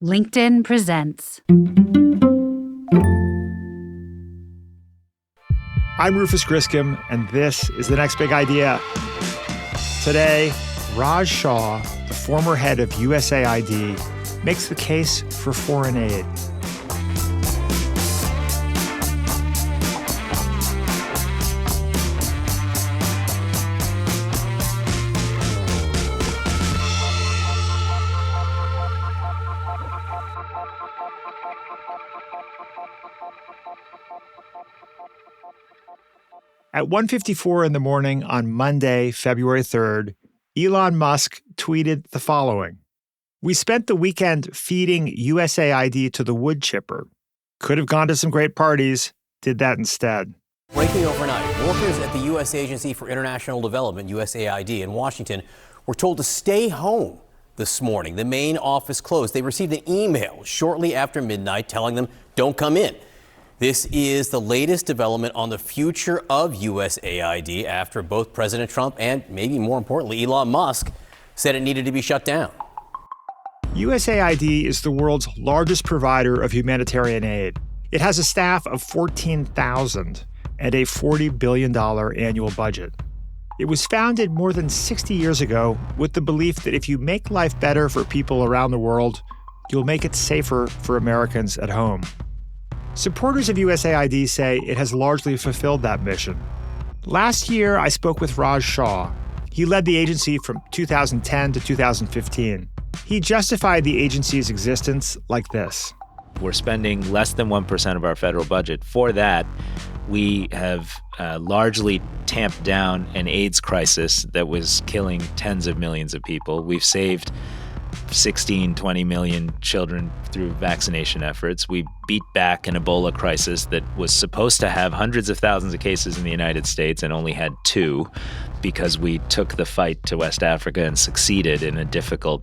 LinkedIn presents. I'm Rufus Griscom, and this is The Next Big Idea. Today, Raj Shah, the former head of USAID, makes the case for foreign aid. At 1:54 in the morning on Monday, February 3rd, Elon Musk tweeted the following. "We spent the weekend feeding USAID to the wood chipper. Could have gone to some great parties, did that instead." Breaking overnight, workers at the U.S. Agency for International Development, USAID, in Washington were told to stay home this morning. The main office closed. They received an email shortly after midnight telling them, don't come in. This is the latest development on the future of USAID after both President Trump and, maybe more importantly, Elon Musk said it needed to be shut down. USAID is the world's largest provider of humanitarian aid. It has a staff of 14,000 and a $40 billion annual budget. It was founded more than 60 years ago with the belief that if you make life better for people around the world, you'll make it safer for Americans at home. Supporters of USAID say it has largely fulfilled that mission. Last year, I spoke with Raj Shah. He led the agency from 2010 to 2015. He justified the agency's existence like this. We're spending less than 1% of our federal budget. For that, we have largely tamped down an AIDS crisis that was killing tens of millions of people. We've saved 16, 20 million children through vaccination efforts. We beat back an Ebola crisis that was supposed to have hundreds of thousands of cases in the United States and only had 2 because we took the fight to West Africa and succeeded in a difficult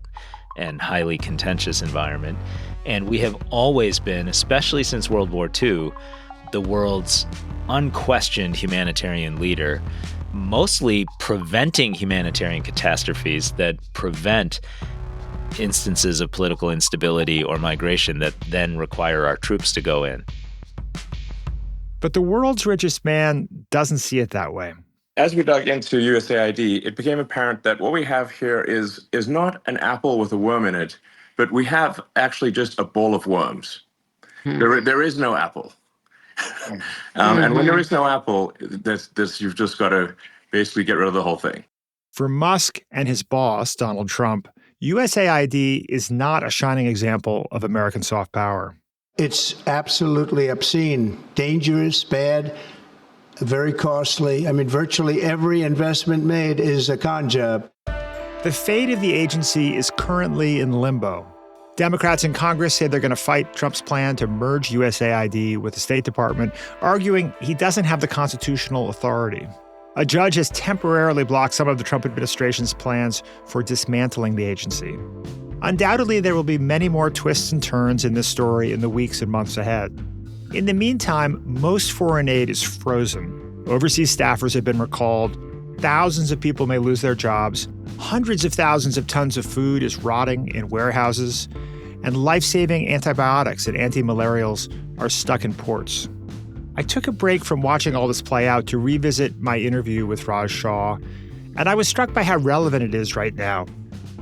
and highly contentious environment. And we have always been, especially since World War II, the world's unquestioned humanitarian leader, mostly preventing humanitarian catastrophes that prevent instances of political instability or migration that then require our troops to go in. But the world's richest man doesn't see it that way. As we dug into USAID, it became apparent that what we have here is not an apple with a worm in it, but we have actually just a bowl of worms. There is no apple. And when there is no apple, you've just got to basically get rid of the whole thing. For Musk and his boss, Donald Trump, USAID is not a shining example of American soft power. It's absolutely obscene, dangerous, bad, very costly. I mean, virtually every investment made is a con job. The fate of the agency is currently in limbo. Democrats in Congress say they're going to fight Trump's plan to merge USAID with the State Department, arguing he doesn't have the constitutional authority. A judge has temporarily blocked some of the Trump administration's plans for dismantling the agency. Undoubtedly, there will be many more twists and turns in this story in the weeks and months ahead. In the meantime, most foreign aid is frozen. Overseas staffers have been recalled. Thousands of people may lose their jobs. Hundreds of thousands of tons of food is rotting in warehouses. And life-saving antibiotics and antimalarials are stuck in ports. I took a break from watching all this play out to revisit my interview with Raj Shah, and I was struck by how relevant it is right now.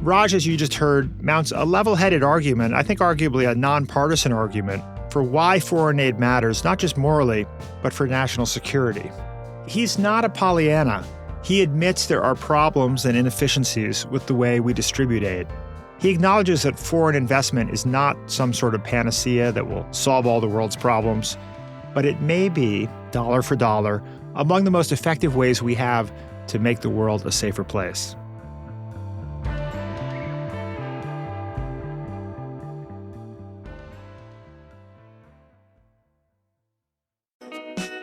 Raj, as you just heard, mounts a level-headed argument, I think arguably a nonpartisan argument, for why foreign aid matters, not just morally, but for national security. He's not a Pollyanna. He admits there are problems and inefficiencies with the way we distribute aid. He acknowledges that foreign investment is not some sort of panacea that will solve all the world's problems, but it may be, dollar for dollar, among the most effective ways we have to make the world a safer place.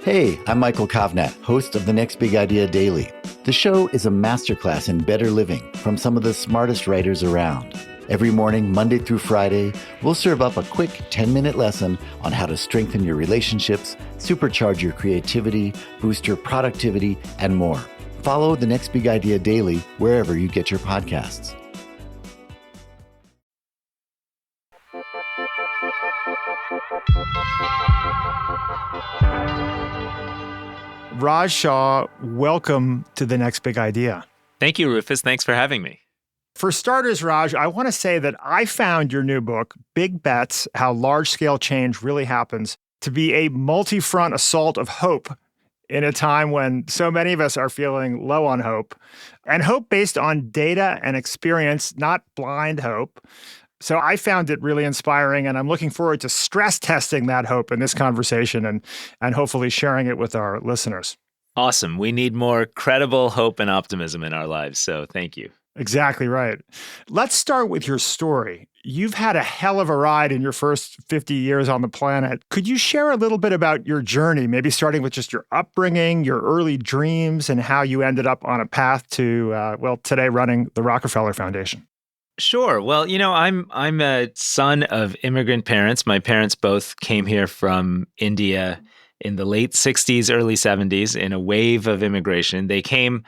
Hey, I'm Michael Kovnat, host of The Next Big Idea Daily. The show is a masterclass in better living from some of the smartest writers around. Every morning, Monday through Friday, we'll serve up a quick 10-minute lesson on how to strengthen your relationships, supercharge your creativity, boost your productivity, and more. Follow The Next Big Idea Daily wherever you get your podcasts. Raj Shah, welcome to The Next Big Idea. Thank you, Rufus. Thanks for having me. For starters, Raj, I want to say that I found your new book, Big Bets: How Large-Scale Change Really Happens, to be a multi-front assault of hope in a time when so many of us are feeling low on hope, and hope based on data and experience, not blind hope. So I found it really inspiring, and I'm looking forward to stress testing that hope in this conversation and hopefully sharing it with our listeners. Awesome. We need more credible hope and optimism in our lives, so thank you. Exactly right. Let's start with your story. You've had a hell of a ride in your first 50 years on the planet. Could you share a little bit about your journey, maybe starting with just your upbringing, your early dreams, and how you ended up on a path to, today running the Rockefeller Foundation? Sure. Well, I'm a son of immigrant parents. My parents both came here from India in the late 60s, early 70s in a wave of immigration. They came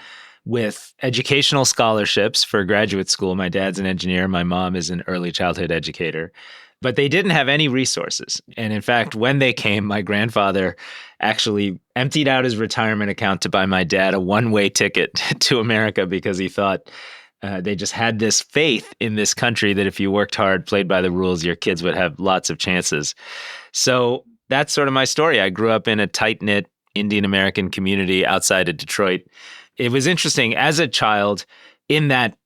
with educational scholarships for graduate school. My dad's an engineer. My mom is an early childhood educator. But they didn't have any resources. And in fact, when they came, my grandfather actually emptied out his retirement account to buy my dad a one-way ticket to America because he thought they just had this faith in this country that if you worked hard, played by the rules, your kids would have lots of chances. So that's sort of my story. I grew up in a tight-knit Indian American community outside of Detroit. It was interesting as a child in that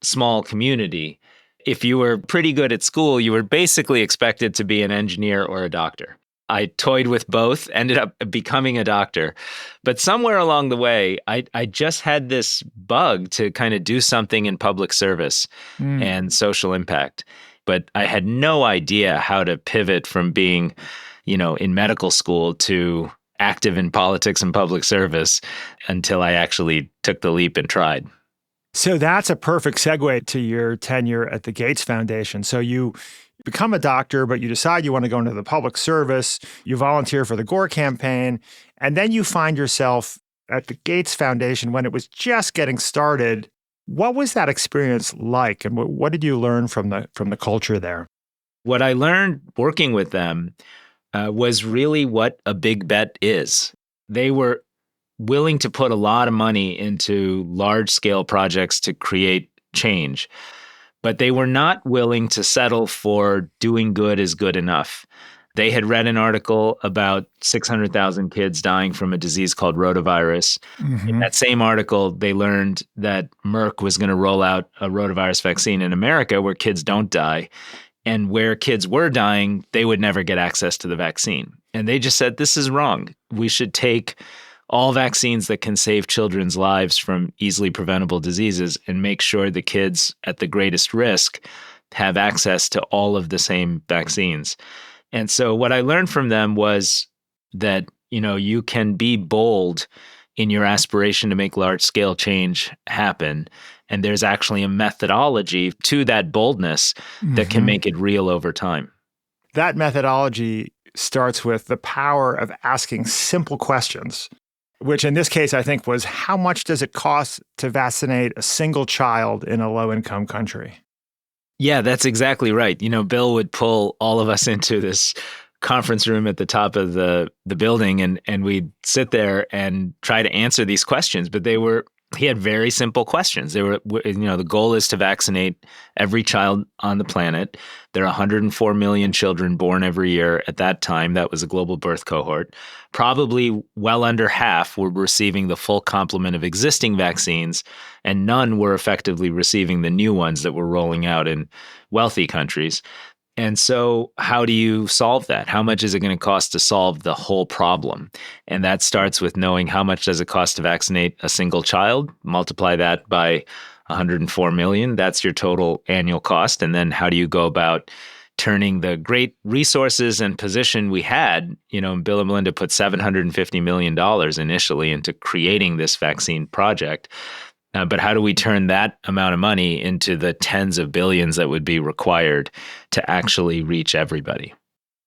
small community. If you were pretty good at school, you were basically expected to be an engineer or a doctor. I toyed with both, ended up becoming a doctor. But somewhere along the way, I just had this bug to kind of do something in public service and social impact. But I had no idea how to pivot from being, in medical school to active in politics and public service until I actually took the leap and tried. So that's a perfect segue to your tenure at the Gates Foundation. So you become a doctor, but you decide you want to go into the public service. You volunteer for the Gore campaign, and then you find yourself at the Gates Foundation when it was just getting started. What was that experience like, and what did you learn from the culture there? What I learned working with them was really what a big bet is. They were willing to put a lot of money into large-scale projects to create change, but they were not willing to settle for doing good is good enough. They had read an article about 600,000 kids dying from a disease called rotavirus. In that same article, they learned that Merck was going to roll out a rotavirus vaccine in America where kids don't die. And where kids were dying, they would never get access to the vaccine. And they just said, this is wrong. We should take all vaccines that can save children's lives from easily preventable diseases and make sure the kids at the greatest risk have access to all of the same vaccines. And so what I learned from them was that, you can be bold in your aspiration to make large-scale change happen. And there's actually a methodology to that boldness that can make it real over time. That methodology starts with the power of asking simple questions, which in this case, I think, was how much does it cost to vaccinate a single child in a low-income country? Yeah, that's exactly right. Bill would pull all of us into this conference room at the top of the building, and we'd sit there and try to answer these questions. But he had very simple questions. They were, the goal is to vaccinate every child on the planet. There are 104 million children born every year at that time. That was a global birth cohort. Probably well under half were receiving the full complement of existing vaccines, and none were effectively receiving the new ones that were rolling out in wealthy countries. And so how do you solve that? How much is it going to cost to solve the whole problem? And that starts with knowing how much does it cost to vaccinate a single child, multiply that by 104 million. That's your total annual cost. And then how do you go about turning the great resources and position we had? Bill and Melinda put $750 million initially into creating this vaccine project. But how do we turn that amount of money into the tens of billions that would be required to actually reach everybody?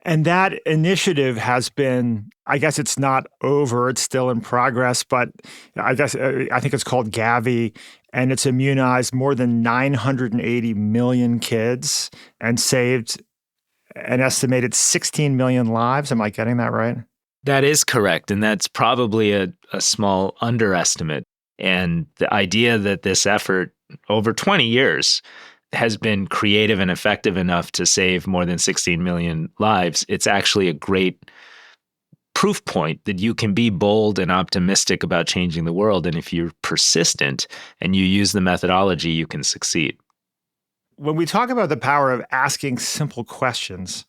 And that initiative has been, I guess it's not over, it's still in progress, but I think it's called Gavi, and it's immunized more than 980 million kids and saved an estimated 16 million lives. Am I getting that right? That is correct. And that's probably a small underestimate. And the idea that this effort over 20 years has been creative and effective enough to save more than 16 million lives, it's actually a great proof point that you can be bold and optimistic about changing the world. And if you're persistent and you use the methodology, you can succeed. When we talk about the power of asking simple questions,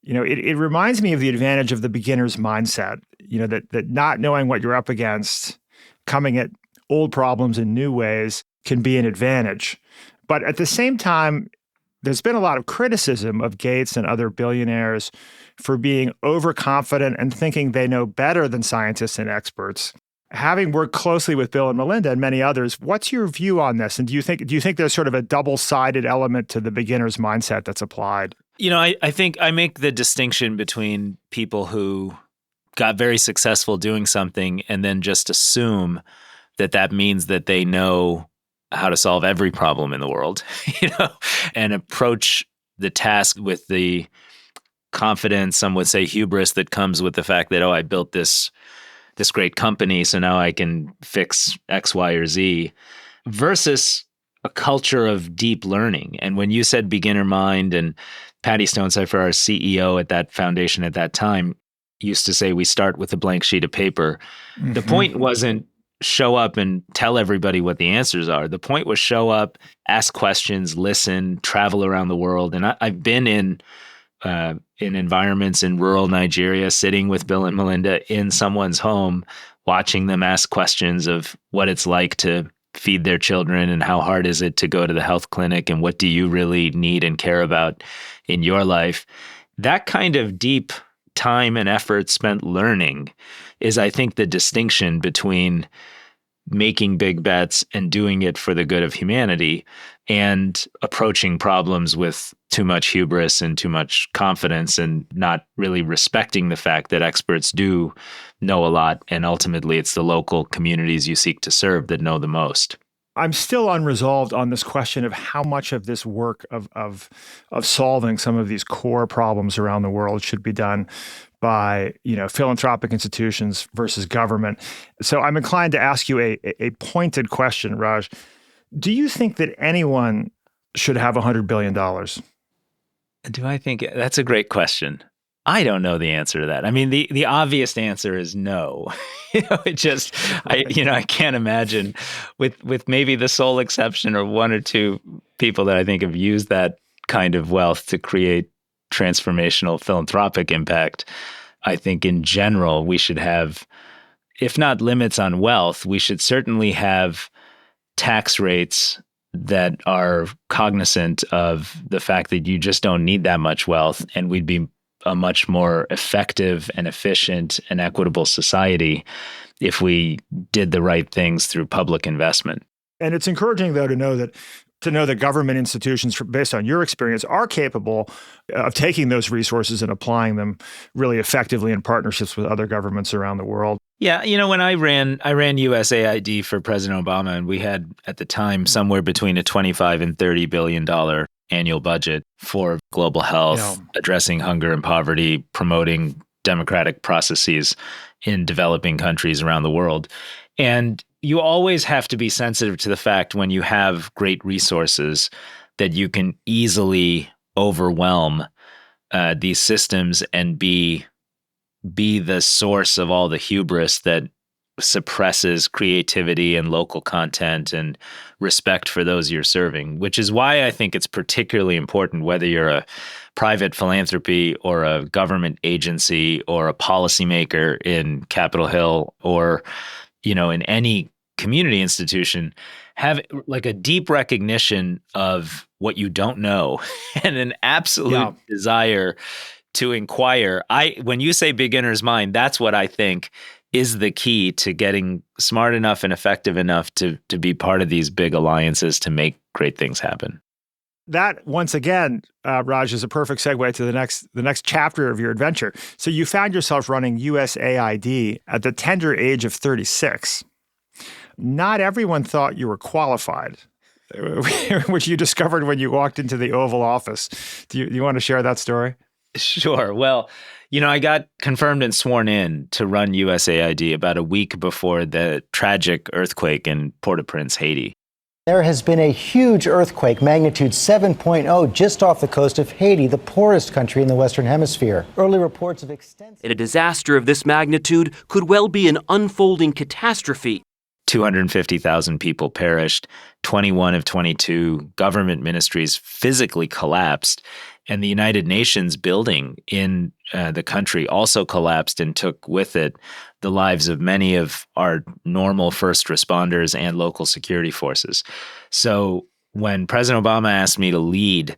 it reminds me of the advantage of the beginner's mindset, that not knowing what you're up against, coming at old problems in new ways can be an advantage. But at the same time, there's been a lot of criticism of Gates and other billionaires for being overconfident and thinking they know better than scientists and experts. Having worked closely with Bill and Melinda and many others, what's your view on this? And do you think there's sort of a double-sided element to the beginner's mindset that's applied? I think I make the distinction between people who got very successful doing something and then just assume that means that they know how to solve every problem in the world, and approach the task with the confidence, some would say hubris, that comes with the fact that, I built this great company, so now I can fix X, Y, or Z, versus a culture of deep learning. And when you said beginner mind, and Patty Stonecipher, our CEO at that foundation at that time, used to say we start with a blank sheet of paper. Mm-hmm. The point wasn't show up and tell everybody what the answers are. The point was show up, ask questions, listen, travel around the world. And I've been in environments in rural Nigeria, sitting with Bill and Melinda in someone's home, watching them ask questions of what it's like to feed their children and how hard is it to go to the health clinic and what do you really need and care about in your life. That kind of deep time and effort spent learning is, I think, the distinction between making big bets and doing it for the good of humanity and approaching problems with too much hubris and too much confidence and not really respecting the fact that experts do know a lot. And ultimately, it's the local communities you seek to serve that know the most. I'm still unresolved on this question of how much of this work of solving some of these core problems around the world should be done by philanthropic institutions versus government. So I'm inclined to ask you a pointed question, Raj. Do you think that anyone should have $100 billion? Do I think that's a great question? I don't know the answer to that. I mean, the obvious answer is no. I can't imagine, with maybe the sole exception or one or two people that I think have used that kind of wealth to create transformational philanthropic impact. I think in general, we should have, if not limits on wealth, we should certainly have tax rates that are cognizant of the fact that you just don't need that much wealth, and we'd be a much more effective and efficient and equitable society if we did the right things through public investment. And it's encouraging, though, to know that government institutions, based on your experience, are capable of taking those resources and applying them really effectively in partnerships with other governments around the world. Yeah, when I ran USAID for President Obama, and we had at the time somewhere between a $25 and $30 billion annual budget for global health, addressing hunger and poverty, promoting democratic processes in developing countries around the world. And you always have to be sensitive to the fact when you have great resources that you can easily overwhelm these systems and be the source of all the hubris that suppresses creativity and local content and respect for those you're serving, which is why I think it's particularly important, whether you're a private philanthropy or a government agency or a policymaker in Capitol Hill or, in any community institution, have like a deep recognition of what you don't know and an absolute desire to inquire. When you say beginner's mind, that's what I think is the key to getting smart enough and effective enough to be part of these big alliances to make great things happen. That, once again, Raj, is a perfect segue to the next chapter of your adventure. So you found yourself running USAID at the tender age of 36. Not everyone thought you were qualified, which you discovered when you walked into the Oval Office. Do you want to share that story? Sure. Well, I got confirmed and sworn in to run USAID about a week before the tragic earthquake in Port-au-Prince, Haiti. There has been a huge earthquake, magnitude 7.0, just off the coast of Haiti, the poorest country in the Western Hemisphere. Early reports of extensive... And a disaster of this magnitude could well be an unfolding catastrophe. 250,000 people perished, 21 of 22 government ministries physically collapsed, and the United Nations building in the country also collapsed and took with it the lives of many of our normal first responders and local security forces. So when President Obama asked me to lead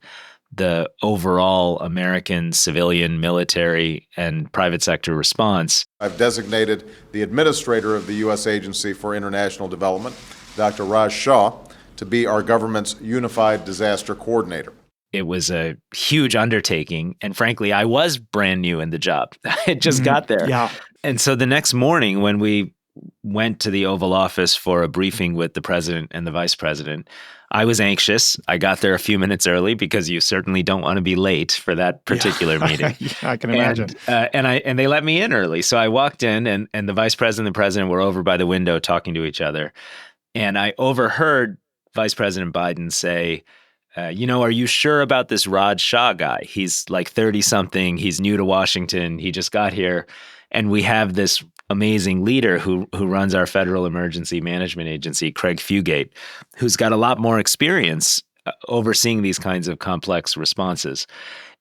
the overall American civilian, military, and private sector response, I've designated the administrator of the U.S. Agency for International Development, Dr. Rajiv Shah, to be our government's unified disaster coordinator. It was a huge undertaking. And frankly, I was brand new in the job. I had just got there. Yeah. And so the next morning when we went to the Oval Office for a briefing with the president and the vice president, I was anxious. I got there a few minutes early because you certainly don't want to be late for that particular meeting. Yeah, I can imagine. And they let me in early. So I walked in and the vice president and the president were over by the window talking to each other. And I overheard Vice President Biden say, are you sure about this Raj Shah guy? He's like 30-something. He's new to Washington. He just got here. And we have this amazing leader who runs our Federal Emergency Management Agency, Craig Fugate, who's got a lot more experience overseeing these kinds of complex responses.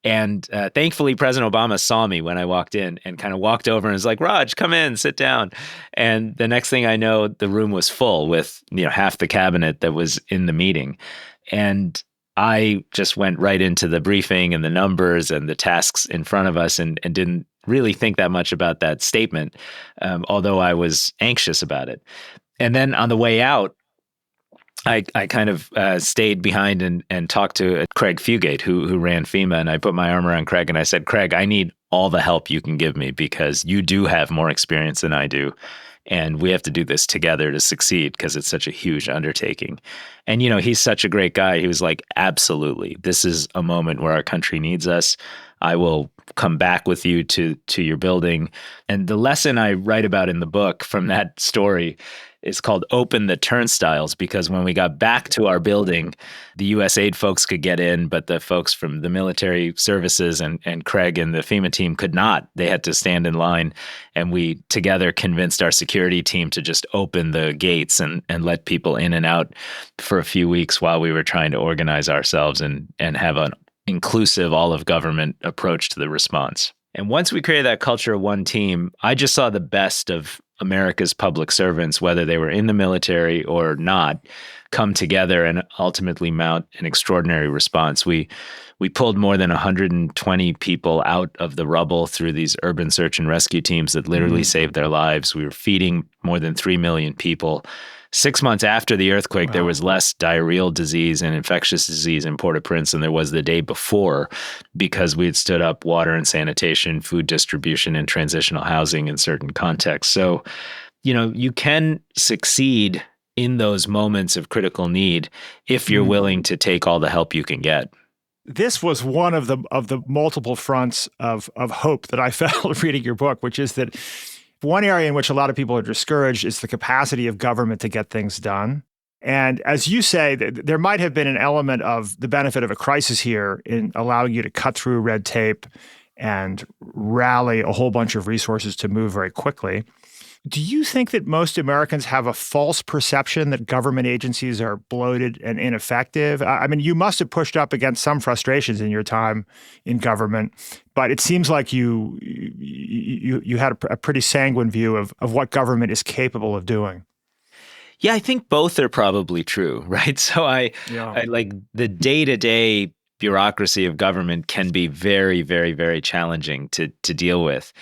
And thankfully, President Obama saw me when I walked in and kind of walked over and was like, Raj, come in, sit down. And the next thing I know, the room was full with half the cabinet that was in the meeting. And I just went right into the briefing and the numbers and the tasks in front of us and didn't really think that much about that statement, although I was anxious about it. And then on the way out, I kind of stayed behind and talked to Craig Fugate, who ran FEMA, and I put my arm around Craig and I said, Craig, I need all the help you can give me because you do have more experience than I do. And we have to do this together to succeed because it's such a huge undertaking. And, he's such a great guy. He was like, absolutely. This is a moment where our country needs us. I will come back with you to your building. And the lesson I write about in the book from that story is called Open the Turnstiles, because when we got back to our building, the USAID folks could get in, but the folks from the military services and Craig and the FEMA team could not. They had to stand in line, and we together convinced our security team to just open the gates and let people in and out for a few weeks while we were trying to organize ourselves and have an inclusive all-of-government approach to the response. And once we created that culture of one team, I just saw the best of America's public servants, whether they were in the military or not, come together and ultimately mount an extraordinary response. We pulled more than 120 people out of the rubble through these urban search and rescue teams that literally saved their lives. We were feeding more than 3 million people. 6 months after the earthquake, There was less diarrheal disease and infectious disease in Port-au-Prince than there was the day before because we had stood up water and sanitation, food distribution, and transitional housing in certain contexts. So, you can succeed in those moments of critical need if you're willing to take all the help you can get. This was one of the multiple fronts of hope that I felt reading your book, which is that one area in which a lot of people are discouraged is the capacity of government to get things done. And as you say, there might have been an element of the benefit of a crisis here in allowing you to cut through red tape and rally a whole bunch of resources to move very quickly. Do you think that most Americans have a false perception that government agencies are bloated and ineffective? I mean, you must have pushed up against some frustrations in your time in government, but it seems like you had a pretty sanguine view of what government is capable of doing. Yeah, I think both are probably true, right? So I like the day-to-day bureaucracy of government can be very, very, very challenging to deal with.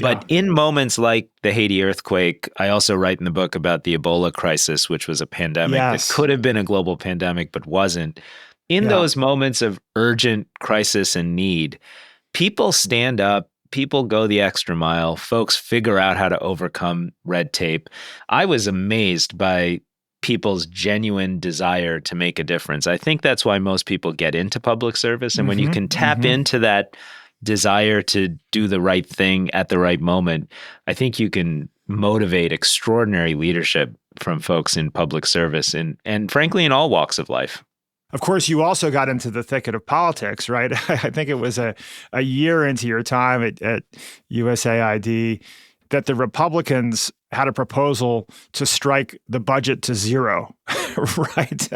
But in moments like the Haiti earthquake, I also write in the book about the Ebola crisis, which was a pandemic that could have been a global pandemic, but wasn't. In those moments of urgent crisis and need, people stand up, people go the extra mile, folks figure out how to overcome red tape. I was amazed by people's genuine desire to make a difference. I think that's why most people get into public service. And when you can tap into that desire to do the right thing at the right moment, I think you can motivate extraordinary leadership from folks in public service and frankly, in all walks of life. Of course, you also got into the thicket of politics, right? I think it was a year into your time at USAID that the Republicans had a proposal to strike the budget to zero, right?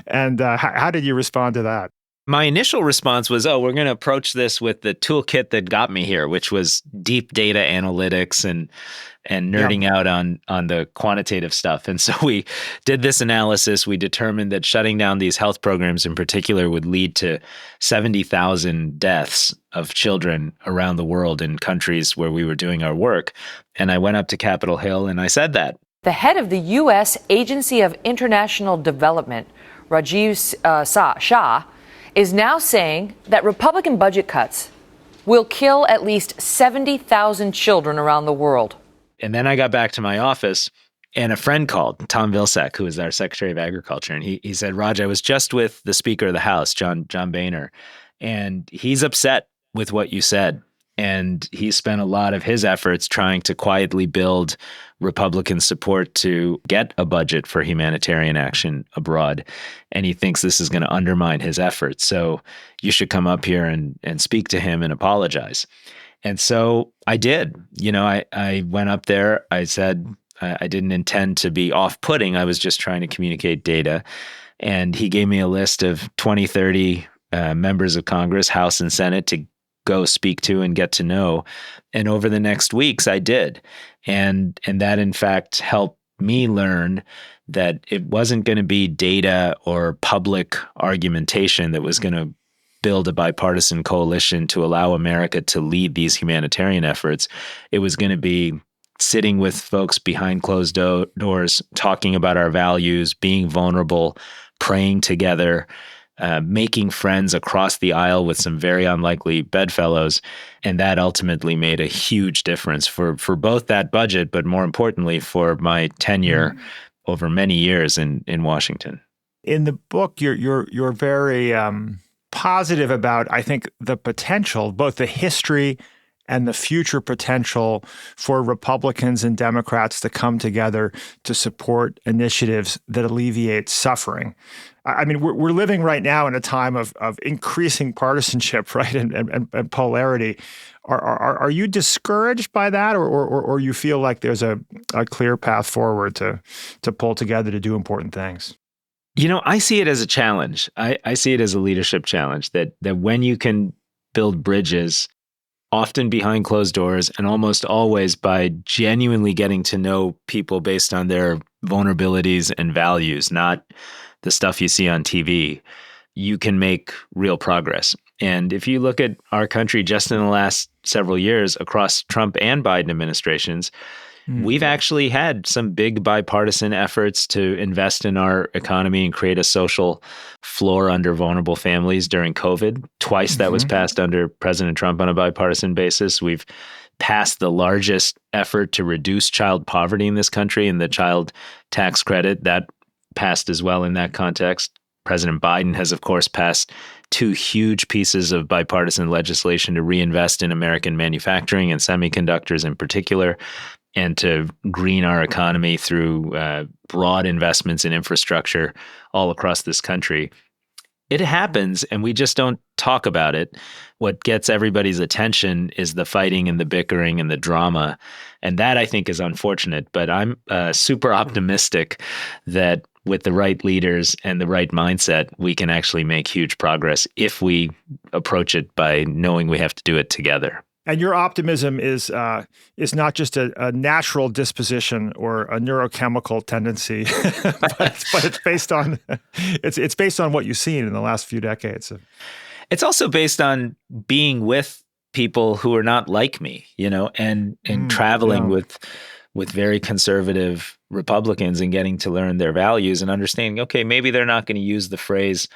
And how did you respond to that? My initial response was, we're going to approach this with the toolkit that got me here, which was deep data analytics and nerding out on the quantitative stuff. And so we did this analysis. We determined that shutting down these health programs in particular would lead to 70,000 deaths of children around the world in countries where we were doing our work. And I went up to Capitol Hill and I said that. The head of the U.S. Agency of International Development, Rajiv Shah, is now saying that Republican budget cuts will kill at least 70,000 children around the world. And then I got back to my office and a friend called, Tom Vilsack, who is our Secretary of Agriculture. And he said, Raj, I was just with the Speaker of the House, John Boehner, and he's upset with what you said. And he spent a lot of his efforts trying to quietly build Republican support to get a budget for humanitarian action abroad. And he thinks this is going to undermine his efforts. So you should come up here and speak to him and apologize. And so I did. I went up there. I said I didn't intend to be off-putting. I was just trying to communicate data. And he gave me a list of 20, 30 members of Congress, House and Senate, to go speak to and get to know. And over the next weeks, I did. And that, in fact, helped me learn that it wasn't going to be data or public argumentation that was going to build a bipartisan coalition to allow America to lead these humanitarian efforts. It was going to be sitting with folks behind closed doors, talking about our values, being vulnerable, praying together, making friends across the aisle with some very unlikely bedfellows. And that ultimately made a huge difference for both that budget, but more importantly, for my tenure over many years in Washington. In the book, you're very positive about, I think, the potential, both the history and the future potential for Republicans and Democrats to come together to support initiatives that alleviate suffering. I mean, we're living right now in a time of increasing partisanship, right, and polarity. Are you discouraged by that, or you feel like there's a clear path forward to pull together to do important things? I see it as a challenge. I see it as a leadership challenge that when you can build bridges, often behind closed doors and almost always by genuinely getting to know people based on their vulnerabilities and values, not the stuff you see on TV, you can make real progress. And if you look at our country just in the last several years across Trump and Biden administrations, we've actually had some big bipartisan efforts to invest in our economy and create a social floor under vulnerable families during COVID. Twice that was passed under President Trump on a bipartisan basis. We've passed the largest effort to reduce child poverty in this country, and the child tax credit that passed as well in that context. President Biden has, of course, passed two huge pieces of bipartisan legislation to reinvest in American manufacturing and semiconductors in particular, and to green our economy through broad investments in infrastructure all across this country. It happens, and we just don't talk about it. What gets everybody's attention is the fighting and the bickering and the drama, and that, I think, is unfortunate. But I'm super optimistic that with the right leaders and the right mindset, we can actually make huge progress if we approach it by knowing we have to do it together. And your optimism is not just a natural disposition or a neurochemical tendency, but it's based on it's based on what you've seen in the last few decades. It's also based on being with people who are not like me, and traveling with very conservative Republicans and getting to learn their values and understanding, okay, maybe they're not going to use the phrase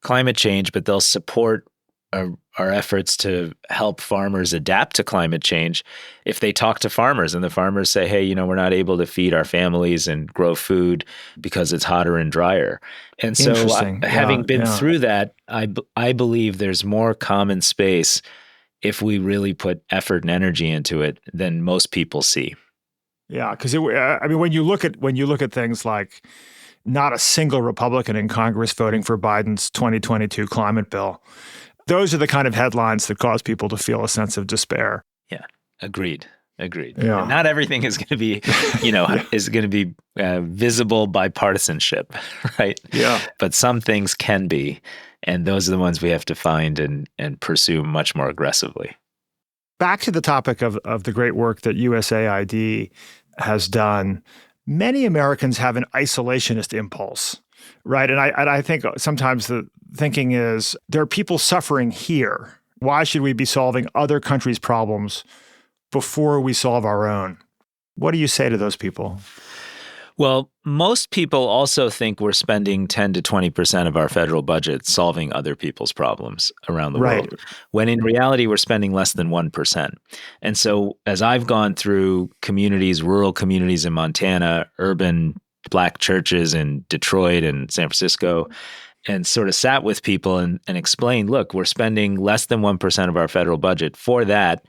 climate change, but they'll support our efforts to help farmers adapt to climate change if they talk to farmers and the farmers say, hey, we're not able to feed our families and grow food because it's hotter and drier. And so having been through that, I believe there's more common space if we really put effort and energy into it than most people see. Yeah, because when you look at things like not a single Republican in Congress voting for Biden's 2022 climate bill, those are the kind of headlines that cause people to feel a sense of despair. Yeah, agreed. Yeah. And not everything is going to be, is going to be visible bipartisanship, right? Yeah. But some things can be, and those are the ones we have to find and pursue much more aggressively. Back to the topic of the great work that USAID has done. Many Americans have an isolationist impulse, right? And I think sometimes the thinking is there are people suffering here. Why should we be solving other countries' problems before we solve our own? What do you say to those people? Well, most people also think we're spending 10 to 20% of our federal budget solving other people's problems around the world, when in reality, we're spending less than 1%. And so as I've gone through communities, rural communities in Montana, urban Black churches in Detroit and San Francisco, and sort of sat with people and explained, look, we're spending less than 1% of our federal budget. For that,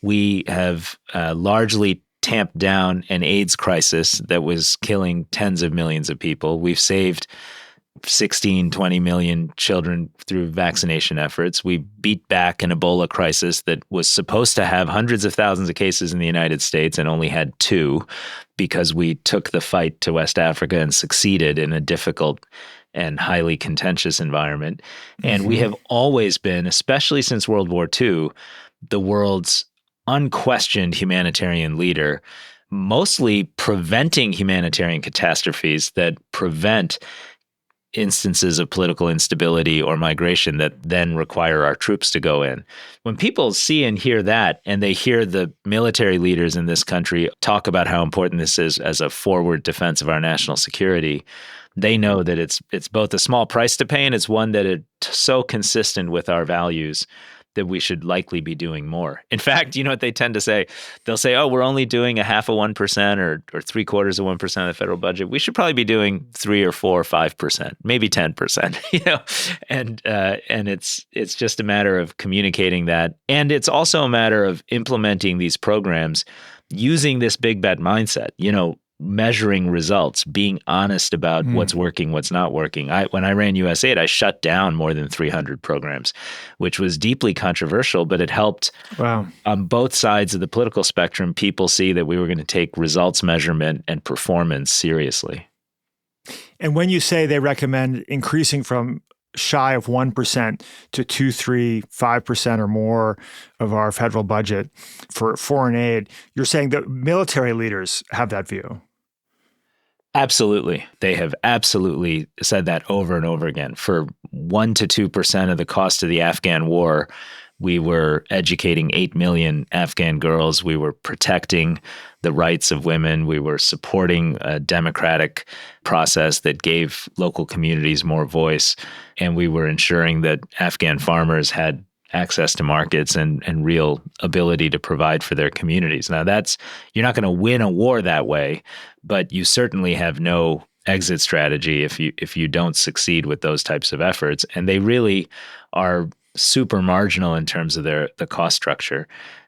we have largely tamped down an AIDS crisis that was killing tens of millions of people. We've saved 16, 20 million children through vaccination efforts. We beat back an Ebola crisis that was supposed to have hundreds of thousands of cases in the United States and only had 2 because we took the fight to West Africa and succeeded in a difficult and highly contentious environment. And we have always been, especially since World War II, the world's unquestioned humanitarian leader, mostly preventing humanitarian catastrophes that prevent instances of political instability or migration that then require our troops to go in. When people see and hear that, and they hear the military leaders in this country talk about how important this is as a forward defense of our national security, they know that it's both a small price to pay and it's one that is so consistent with our values that we should likely be doing more. In fact, you know what they tend to say? They'll say, oh, we're only doing 0.5% or 0.75% of the federal budget. We should probably be doing 3 or 4 or 5%, maybe 10%, and it's just a matter of communicating that. And it's also a matter of implementing these programs using this big bet mindset, measuring results, being honest about what's working, what's not working. When I ran USAID, I shut down more than 300 programs, which was deeply controversial, but it helped on both sides of the political spectrum, people see that we were going to take results measurement and performance seriously. And when you say they recommend increasing from shy of 1% to 2, 3, 5% or more of our federal budget for foreign aid, you're saying that military leaders have that view? Absolutely. They have absolutely said that over and over again. For 1 to 2% of the cost of the Afghan war, we were educating 8 million Afghan girls. We were protecting the rights of women. We were supporting a democratic process that gave local communities more voice. And we were ensuring that Afghan farmers had access to markets and real ability to provide for their communities. Now you're not going to win a war that way, but you certainly have no exit strategy if you don't succeed with those types of efforts. And they really are super marginal in terms of the cost structure.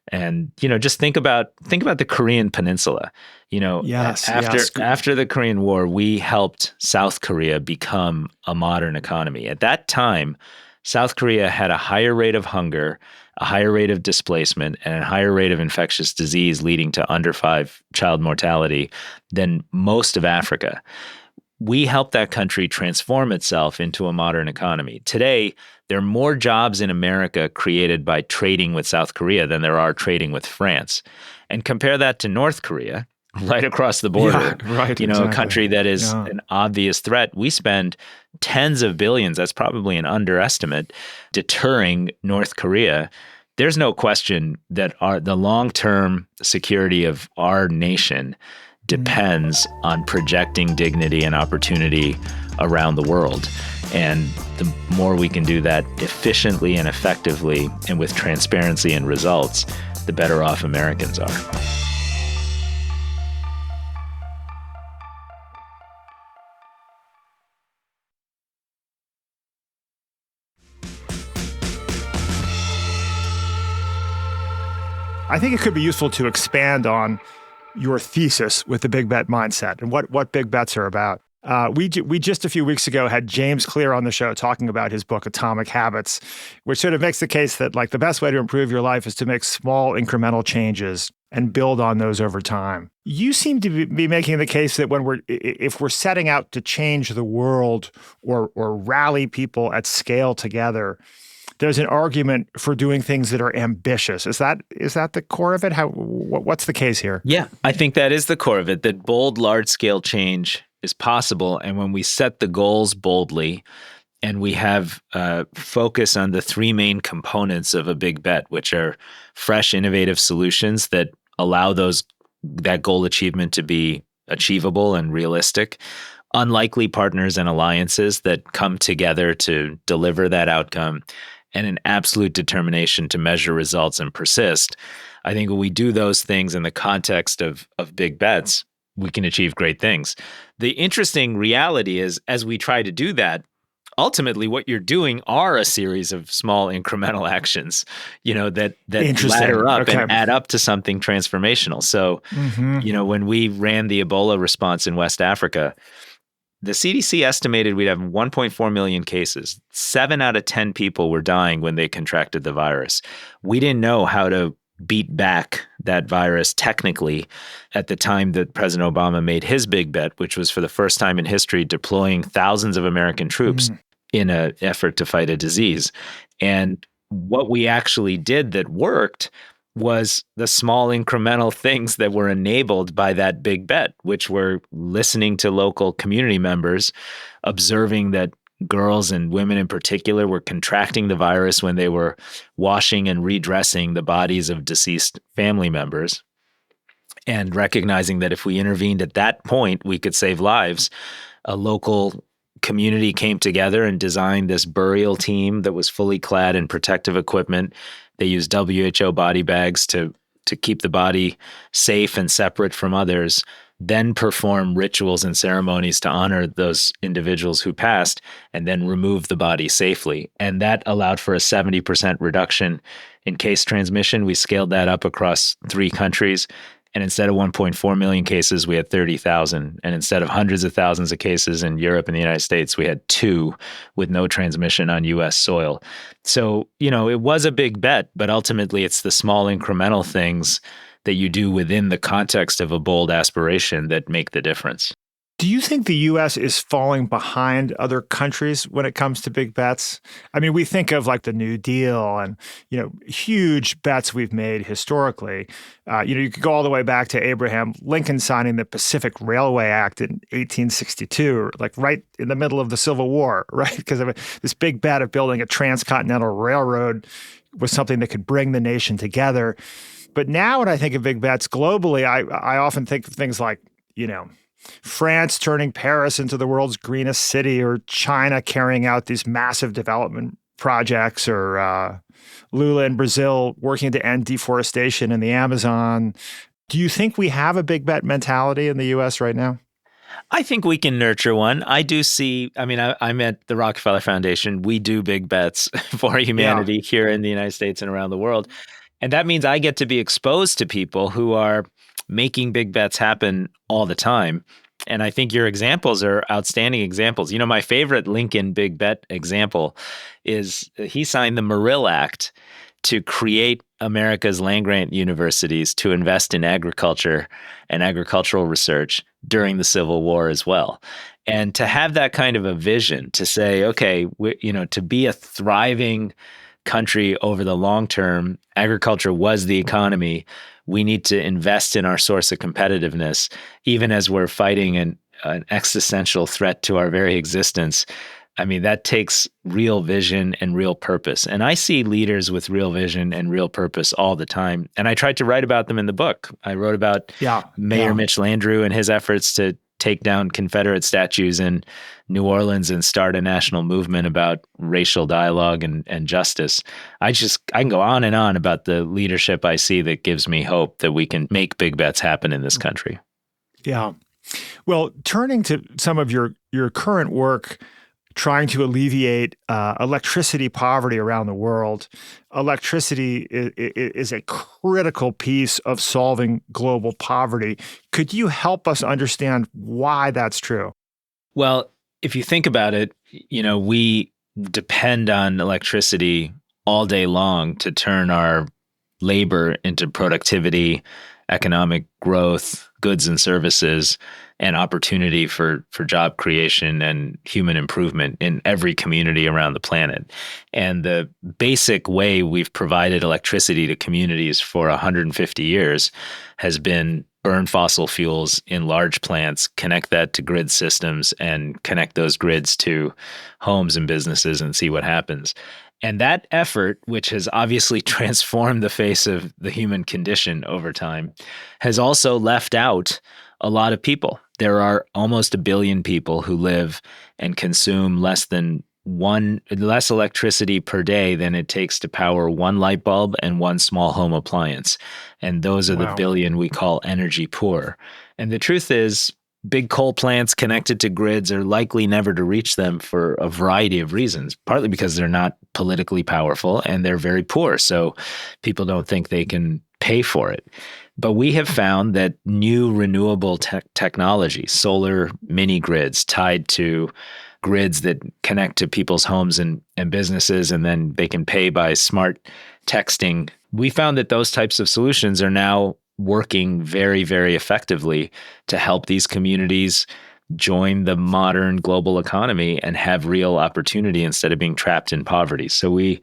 And, just think about the Korean Peninsula. After the Korean War, we helped South Korea become a modern economy. At that time, South Korea had a higher rate of hunger, a higher rate of displacement, and a higher rate of infectious disease leading to under 5 child mortality than most of Africa. We helped that country transform itself into a modern economy. Today, there are more jobs in America created by trading with South Korea than there are trading with France. And compare that to North Korea, right across the border, exactly. A country that is an obvious threat. We spend tens of billions, that's probably an underestimate, deterring North Korea. There's no question that the long-term security of our nation depends on projecting dignity and opportunity around the world. And the more we can do that efficiently and effectively and with transparency and results, the better off Americans are. I think it could be useful to expand on your thesis with the big bet mindset and what big bets are about. We just a few weeks ago had James Clear on the show talking about his book, Atomic Habits, which sort of makes the case that like the best way to improve your life is to make small incremental changes and build on those over time. You seem to be making the case that if we're setting out to change the world or rally people at scale together, there's an argument for doing things that are ambitious. Is that the core of it? What's the case here? Yeah, I think that is the core of it, that bold, large-scale change is possible. And when we set the goals boldly and we have focus on the three main components of a big bet, which are fresh, innovative solutions that allow that goal achievement to be achievable and realistic, unlikely partners and alliances that come together to deliver that outcome, and an absolute determination to measure results and persist. I think when we do those things in the context of big bets, we can achieve great things. The interesting reality is, as we try to do that, ultimately what you're doing are a series of small incremental actions, that ladder up and add up to something transformational. So, when we ran the Ebola response in West Africa, the CDC estimated we'd have 1.4 million cases. 7 out of 10 people were dying when they contracted the virus. We didn't know how to beat back that virus technically at the time that President Obama made his big bet, which was for the first time in history deploying thousands of American troops in an effort to fight a disease. And what we actually did that worked was the small incremental things that were enabled by that big bet, which were listening to local community members, observing that girls and women in particular were contracting the virus when they were washing and redressing the bodies of deceased family members, and recognizing that if we intervened at that point, we could save lives. A local community came together and designed this burial team that was fully clad in protective equipment. They used WHO body bags to keep the body safe and separate from others, then perform rituals and ceremonies to honor those individuals who passed, and then remove the body safely. And that allowed for a 70% reduction in case transmission. We scaled that up across 3 countries. And instead of 1.4 million cases, we had 30,000. And instead of hundreds of thousands of cases in Europe and the United States, we had 2 with no transmission on U.S. soil. So, it was a big bet, but ultimately it's the small incremental things that you do within the context of a bold aspiration that make the difference. Do you think the U.S. is falling behind other countries when it comes to big bets? I mean, we think of like the New Deal and, huge bets we've made historically. You could go all the way back to Abraham Lincoln signing the Pacific Railway Act in 1862, like right in the middle of the Civil War, right? Because of this big bet of building a transcontinental railroad was something that could bring the nation together. But now when I think of big bets globally, I often think of things like, France turning Paris into the world's greenest city, or China carrying out these massive development projects, or Lula in Brazil working to end deforestation in the Amazon. Do you think we have a big bet mentality in the U.S. right now? I think we can nurture one. I do see, I'm at the Rockefeller Foundation. We do big bets for humanity here in the United States and around the world. And that means I get to be exposed to people who are making big bets happen all the time. And I think your examples are outstanding examples. My favorite Lincoln big bet example is he signed the Morrill Act to create America's land-grant universities to invest in agriculture and agricultural research during the Civil War as well. And to have that kind of a vision to say, okay, to be a thriving country over the long term, agriculture was the economy. We need to invest in our source of competitiveness, even as we're fighting an existential threat to our very existence. That takes real vision and real purpose. And I see leaders with real vision and real purpose all the time. And I tried to write about them in the book. I wrote about Mayor Mitch Landrieu and his efforts to take down Confederate statues in New Orleans and start a national movement about racial dialogue and justice. I can go on and on about the leadership I see that gives me hope that we can make big bets happen in this country. Yeah. Well, turning to some of your current work, trying to alleviate electricity poverty around the world. Electricity is a critical piece of solving global poverty. Could you help us understand why that's true? Well, if you think about it, we depend on electricity all day long to turn our labor into productivity, economic growth, goods and services, and opportunity for job creation and human improvement in every community around the planet. And the basic way we've provided electricity to communities for 150 years has been burn fossil fuels in large plants, connect that to grid systems, and connect those grids to homes and businesses and see what happens. And that effort, which has obviously transformed the face of the human condition over time, has also left out a lot of people. There are almost 1 billion people who live and consume less electricity per day than it takes to power one light bulb and one small home appliance. And those are the billion we call energy poor. And the truth is, big coal plants connected to grids are likely never to reach them for a variety of reasons, partly because they're not politically powerful and they're very poor. So people don't think they can pay for it. But we have found that new renewable technology, solar mini grids tied to grids that connect to people's homes and businesses, and then they can pay by smart texting. We found that those types of solutions are now working very, very effectively to help these communities join the modern global economy and have real opportunity instead of being trapped in poverty. So we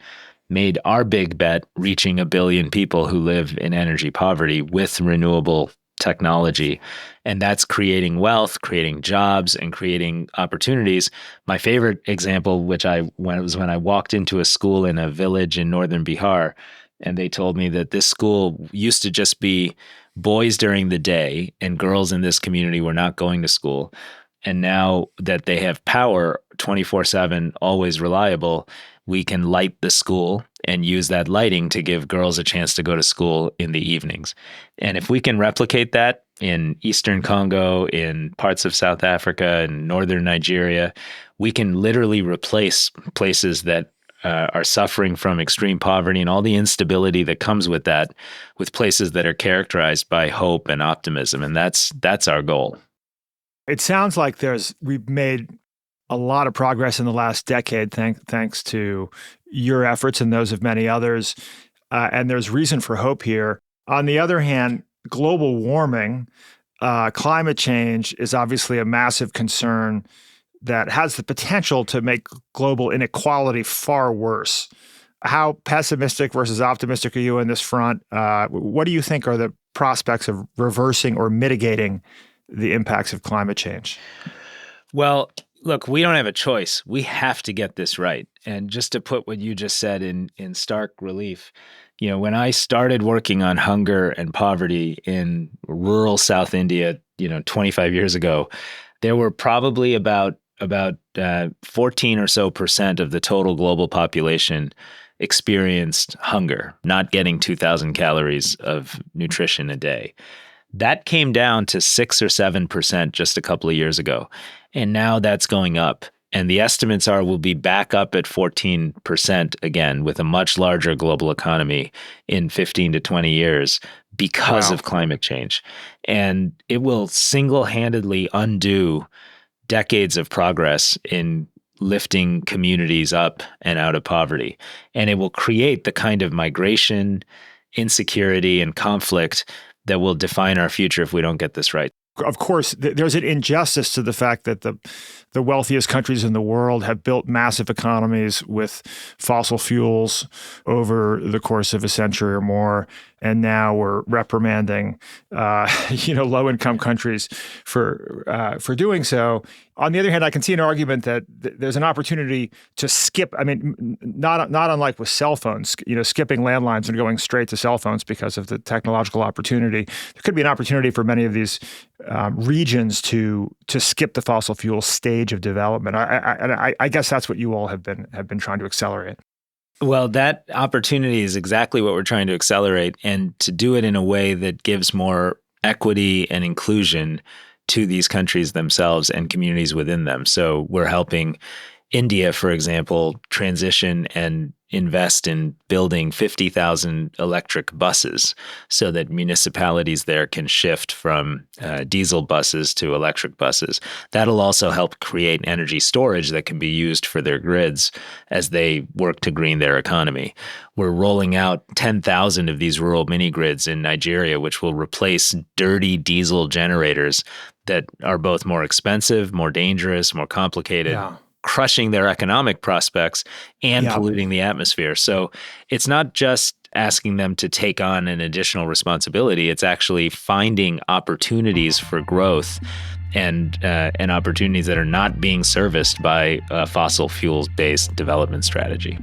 made our big bet reaching 1 billion people who live in energy poverty with renewable technology. And that's creating wealth, creating jobs, and creating opportunities. My favorite example, was when I walked into a school in a village in northern Bihar, and they told me that this school used to just be boys during the day, and girls in this community were not going to school. And now that they have power 24/7, always reliable, we can light the school and use that lighting to give girls a chance to go to school in the evenings. And if we can replicate that in Eastern Congo, in parts of South Africa, and northern Nigeria, we can literally replace places that are suffering from extreme poverty and all the instability that comes with that, with places that are characterized by hope and optimism. And that's our goal. It sounds like we've made a lot of progress in the last decade, thanks to your efforts and those of many others. And there's reason for hope here. On the other hand, global warming, climate change is obviously a massive concern that has the potential to make global inequality far worse. How pessimistic versus optimistic are you on this front? What do you think are the prospects of reversing or mitigating the impacts of climate change? Well, look, we don't have a choice. We have to get this right. And just to put what you just said in stark relief, when I started working on hunger and poverty in rural South India, 25 years ago, there were probably about 14 or so % of the total global population experienced hunger, not getting 2,000 calories of nutrition a day. That came down to 6 or 7% just a couple of years ago. And now that's going up. And the estimates are we'll be back up at 14% again with a much larger global economy in 15 to 20 years because of climate change. And it will single-handedly undo decades of progress in lifting communities up and out of poverty. And it will create the kind of migration, insecurity, and conflict that will define our future if we don't get this right. Of course, there's an injustice to the fact that the wealthiest countries in the world have built massive economies with fossil fuels over the course of a century or more. And now we're reprimanding, low-income countries for doing so. On the other hand, I can see an argument that there's an opportunity to skip. I mean, not unlike with cell phones, skipping landlines and going straight to cell phones because of the technological opportunity. There could be an opportunity for many of these regions to skip the fossil fuel stage of development. I guess that's what you all have been trying to accelerate. Well, that opportunity is exactly what we're trying to accelerate, and to do it in a way that gives more equity and inclusion to these countries themselves and communities within them. So we're helping India, for example, transition and invest in building 50,000 electric buses so that municipalities there can shift from diesel buses to electric buses. That'll also help create energy storage that can be used for their grids as they work to green their economy. We're rolling out 10,000 of these rural mini grids in Nigeria, which will replace dirty diesel generators that are both more expensive, more dangerous, more complicated, crushing their economic prospects and polluting the atmosphere. So it's not just asking them to take on an additional responsibility. It's actually finding opportunities for growth and opportunities that are not being serviced by a fossil fuels-based development strategy.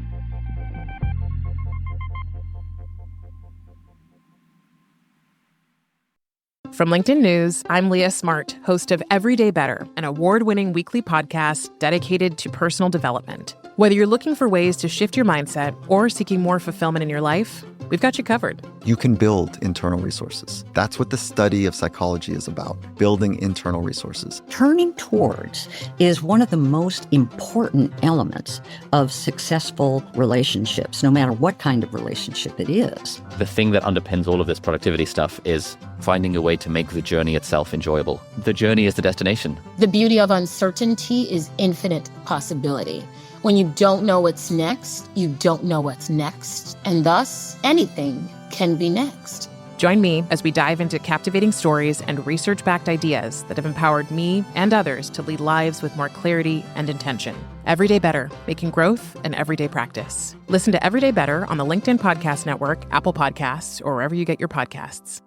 From LinkedIn News, I'm Leah Smart, host of Everyday Better, an award-winning weekly podcast dedicated to personal development. Whether you're looking for ways to shift your mindset or seeking more fulfillment in your life, we've got you covered. You can build internal resources. That's what the study of psychology is about, building internal resources. Turning towards is one of the most important elements of successful relationships, no matter what kind of relationship it is. The thing that underpins all of this productivity stuff is finding a way to make the journey itself enjoyable. The journey is the destination. The beauty of uncertainty is infinite possibility. When you don't know what's next, you don't know what's next. And thus, anything can be next. Join me as we dive into captivating stories and research-backed ideas that have empowered me and others to lead lives with more clarity and intention. Everyday Better, making growth an everyday practice. Listen to Everyday Better on the LinkedIn Podcast Network, Apple Podcasts, or wherever you get your podcasts.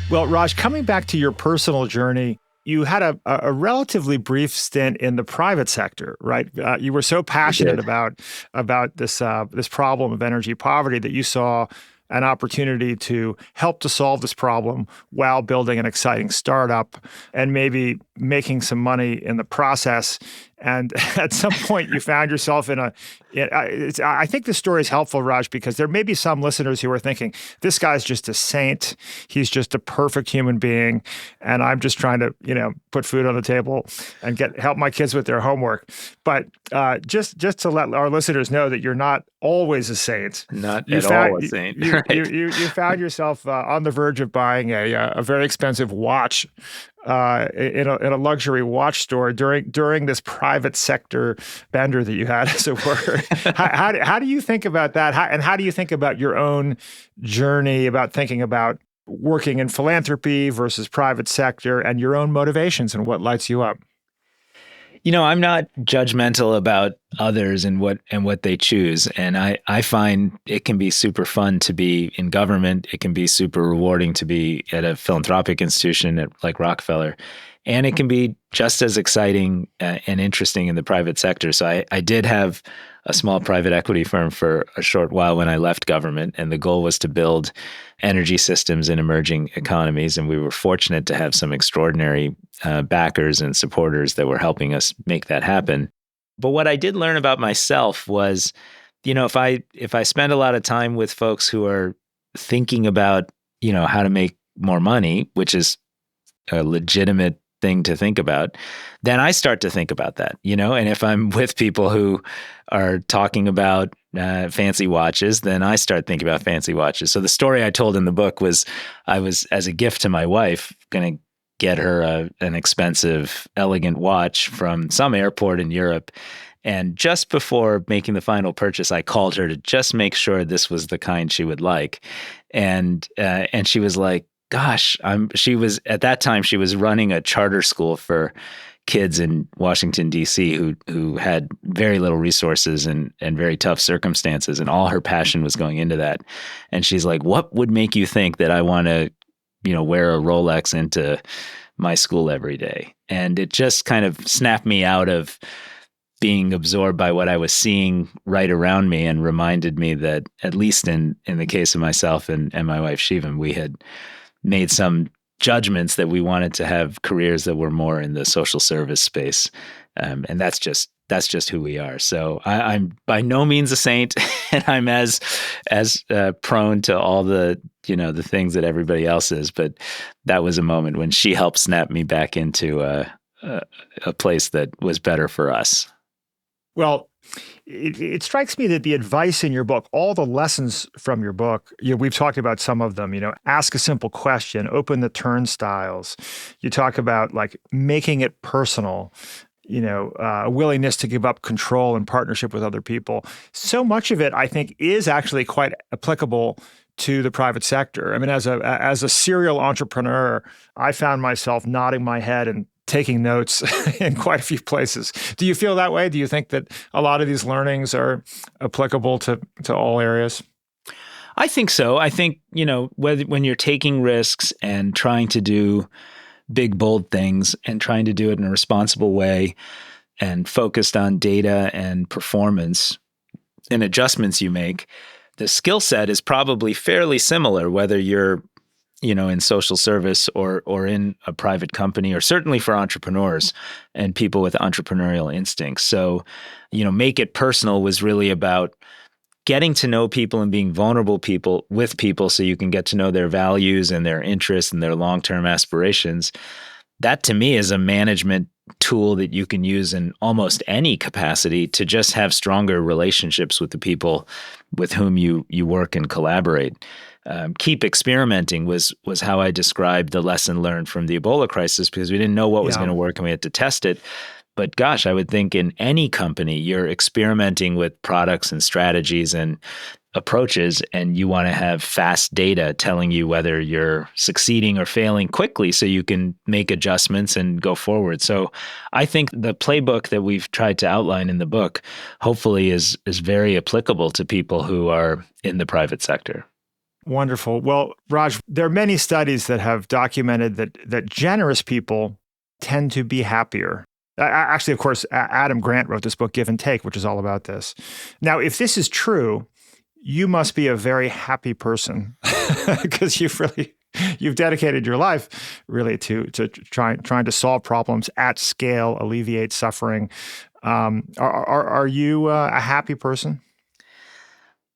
Well, Raj, coming back to your personal journey, you had a relatively brief stint in the private sector, right? You were so passionate about this problem of energy poverty that you saw an opportunity to help to solve this problem while building an exciting startup and maybe making some money in the process. And at some point, you found yourself I think this story is helpful, Raj, because there may be some listeners who are thinking, this guy's just a saint. He's just a perfect human being. And I'm just trying to, put food on the table and help my kids with their homework. But just to let our listeners know that you're not always a saint. Not at all a saint. You found yourself on the verge of buying a very expensive watch in a luxury watch store during this private sector bender that you had, as it were. How do you think about that? How do you think about your own journey, about thinking about working in philanthropy versus private sector and your own motivations and what lights you up? I'm not judgmental about others and what they choose. And I find it can be super fun to be in government. It can be super rewarding to be at a philanthropic institution like Rockefeller. And it can be just as exciting and interesting in the private sector. So I did have a small private equity firm for a short while when I left government. And the goal was to build energy systems in emerging economies. And we were fortunate to have some extraordinary backers and supporters that were helping us make that happen. But what I did learn about myself was, if I spend a lot of time with folks who are thinking about, how to make more money, which is a legitimate thing to think about, then I start to think about that, and if I'm with people who are talking about fancy watches, then I start thinking about fancy watches. So the story I told in the book was I was, as a gift to my wife, going to get her an expensive, elegant watch from some airport in Europe. And just before making the final purchase, I called her to just make sure this was the kind she would like. And she was like, gosh, at that time, she was running a charter school for kids in Washington, D.C. who had very little resources and very tough circumstances. And all her passion was going into that. And she's like, what would make you think that I want to, wear a Rolex into my school every day? And it just kind of snapped me out of being absorbed by what I was seeing right around me and reminded me that, at least in the case of myself and my wife, Shivam, we had made some judgments that we wanted to have careers that were more in the social service space. And that's just that's just who we are. So I'm by no means a saint, and I'm as prone to all the the things that everybody else is. But that was a moment when she helped snap me back into a place that was better for us. Well, it strikes me that the advice in your book, all the lessons from your book, we've talked about some of them, ask a simple question, open the turnstiles. You talk about like making it personal, a willingness to give up control and partnership with other people. So much of it, I think, is actually quite applicable to the private sector. I mean, as a serial entrepreneur, I found myself nodding my head and taking notes in quite a few places. Do you feel that way? Do you think that a lot of these learnings are applicable to all areas? I think so. I think, when you're taking risks and trying to do big, bold things and trying to do it in a responsible way and focused on data and performance and adjustments you make, the skill set is probably fairly similar, whether you're in social service or in a private company, or certainly for entrepreneurs and people with entrepreneurial instincts. So, make it personal was really about getting to know people and being vulnerable with people so you can get to know their values and their interests and their long-term aspirations. That to me is a management tool that you can use in almost any capacity to just have stronger relationships with the people with whom you work and collaborate. Keep experimenting was how I described the lesson learned from the Ebola crisis, because we didn't know what was going to work and we had to test it. But gosh, I would think in any company, you're experimenting with products and strategies and approaches, and you want to have fast data telling you whether you're succeeding or failing quickly so you can make adjustments and go forward. So I think the playbook that we've tried to outline in the book hopefully is very applicable to people who are in the private sector. Wonderful. Well, Raj, there are many studies that have documented that generous people tend to be happier. Actually, of course, Adam Grant wrote this book, Give and Take, which is all about this. Now, if this is true, you must be a very happy person because you've dedicated your life really to trying to solve problems at scale, alleviate suffering. Are you a happy person?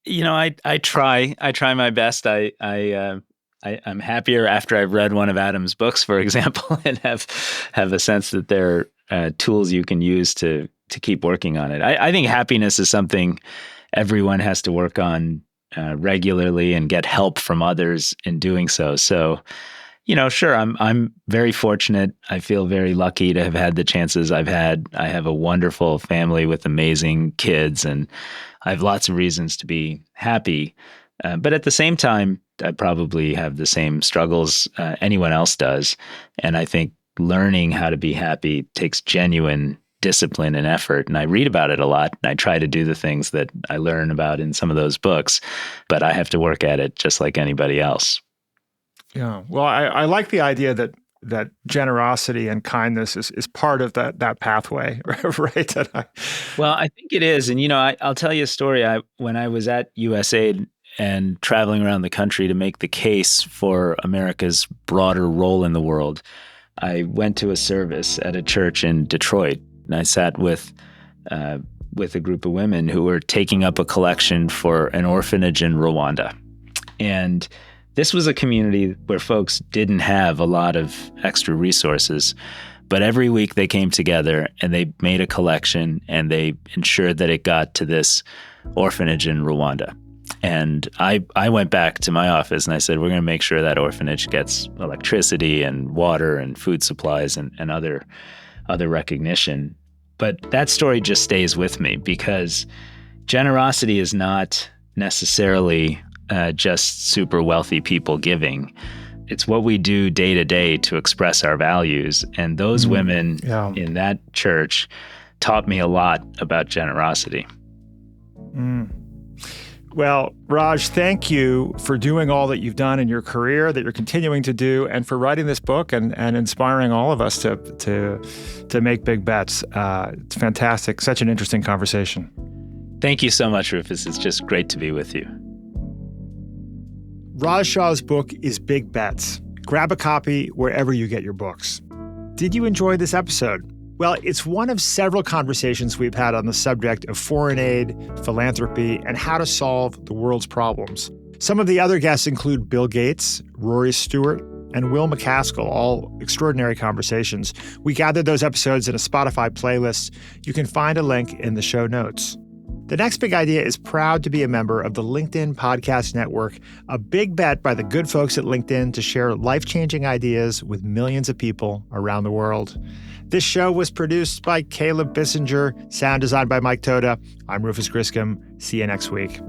I try my best. I'm happier after I've read one of Adam's books, for example, and have a sense that there are tools you can use to keep working on it. I think happiness is something everyone has to work on regularly and get help from others in doing so. So, sure, I'm very fortunate. I feel very lucky to have had the chances I've had. I have a wonderful family with amazing kids, and I have lots of reasons to be happy. But at the same time, I probably have the same struggles anyone else does. And I think learning how to be happy takes genuine discipline and effort. And I read about it a lot, and I try to do the things that I learn about in some of those books, but I have to work at it just like anybody else. Yeah. Well, I like the idea that generosity and kindness is part of that pathway, right? Well, I think it is. And, I'll tell you a story. When I was at USAID and traveling around the country to make the case for America's broader role in the world, I went to a service at a church in Detroit, and I sat with a group of women who were taking up a collection for an orphanage in Rwanda. And this was a community where folks didn't have a lot of extra resources, but every week they came together and they made a collection and they ensured that it got to this orphanage in Rwanda. And I went back to my office and I said, we're going to make sure that orphanage gets electricity and water and food supplies and other recognition. But that story just stays with me because generosity is not necessarily just super wealthy people giving. It's what we do day to day to express our values. And those women in that church taught me a lot about generosity. Well, Raj, thank you for doing all that you've done in your career, that you're continuing to do, and for writing this book and inspiring all of us to make big bets. It's fantastic. Such an interesting conversation. Thank you so much, Rufus. It's just great to be with you. Raj Shah's book is Big Bets. Grab a copy wherever you get your books. Did you enjoy this episode? Well, it's one of several conversations we've had on the subject of foreign aid, philanthropy, and how to solve the world's problems. Some of the other guests include Bill Gates, Rory Stewart, and Will McCaskill, all extraordinary conversations. We gathered those episodes in a Spotify playlist. You can find a link in the show notes. The Next Big Idea is proud to be a member of the LinkedIn Podcast Network, a big bet by the good folks at LinkedIn to share life-changing ideas with millions of people around the world. This show was produced by Caleb Bissinger, sound designed by Mike Toda. I'm Rufus Griscom. See you next week.